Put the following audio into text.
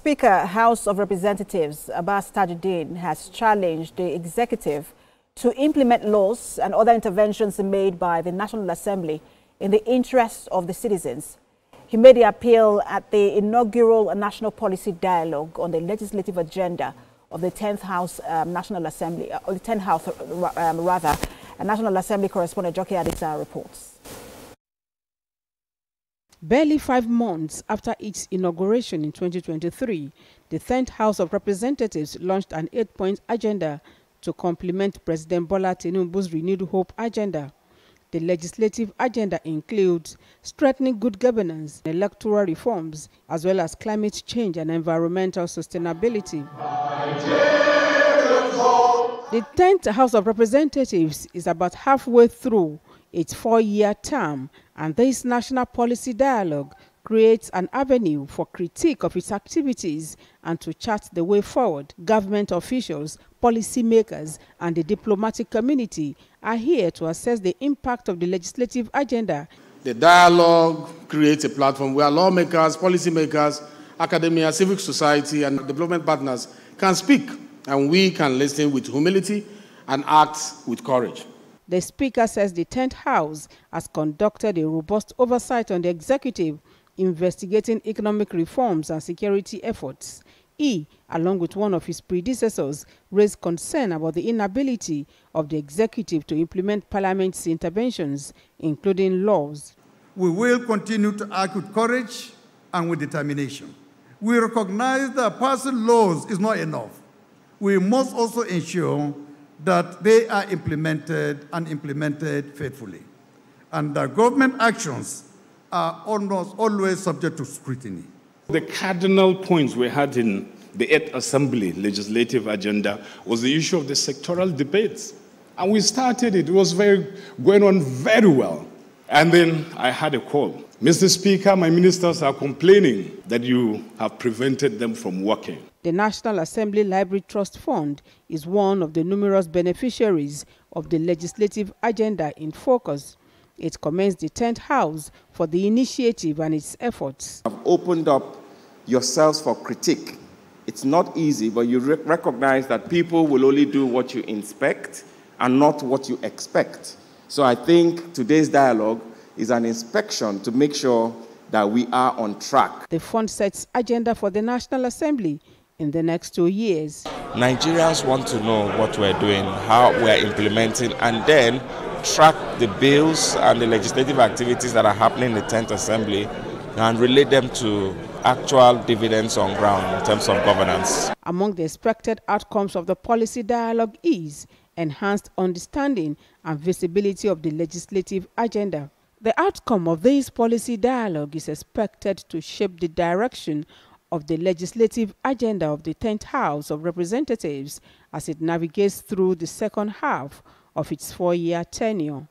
Speaker, House of Representatives Abbas Tajudeen has challenged the executive to implement laws and other interventions made by the National Assembly in the interests of the citizens. He made the appeal at the inaugural National Policy Dialogue on the legislative agenda of the 10th House National Assembly, or the 10th House rather. National Assembly correspondent Jockey Adisa reports. Barely 5 months after its inauguration in 2023, the 10th House of Representatives launched an 8-point agenda to complement President Bola Tinubu's Renewed Hope agenda. The legislative agenda includes strengthening good governance, electoral reforms, as well as climate change and environmental sustainability. The 10th House of Representatives is about halfway through its 4-year term, and this national policy dialogue creates an avenue for critique of its activities and to chart the way forward. Government officials, policymakers, and the diplomatic community are here to assess the impact of the legislative agenda. The dialogue creates a platform where lawmakers, policymakers, academia, civic society, and development partners can speak, and we can listen with humility and act with courage. The Speaker says the 10th House has conducted a robust oversight on the executive, investigating economic reforms and security efforts. He, along with one of his predecessors, raised concern about the inability of the executive to implement Parliament's interventions, including laws. We will continue to act with courage and with determination. We recognize that passing laws is not enough. We must also ensure that they are implemented and implemented faithfully, and that government actions are almost always subject to scrutiny. The cardinal points we had in the 8th Assembly legislative agenda was the issue of the sectoral debates. And we started it. It was going on very well. And then I had a call. Mr. Speaker, my ministers are complaining that you have prevented them from working. The National Assembly Library Trust Fund is one of the numerous beneficiaries of the legislative agenda in focus. It commends the 10th House for the initiative and its efforts. I've opened up yourselves for critique. It's not easy, but you recognize that people will only do what you inspect and not what you expect. So I think today's dialogue is an inspection to make sure that we are on track. The fund sets agenda for the National Assembly in the next 2 years. Nigerians want to know what we're doing, how we're implementing, and then track the bills and the legislative activities that are happening in the 10th Assembly and relate them to actual dividends on ground in terms of governance. Among the expected outcomes of the policy dialogue is enhanced understanding and visibility of the legislative agenda. The outcome of this policy dialogue is expected to shape the direction of the legislative agenda of the 10th House of Representatives as it navigates through the second half of its 4-year tenure.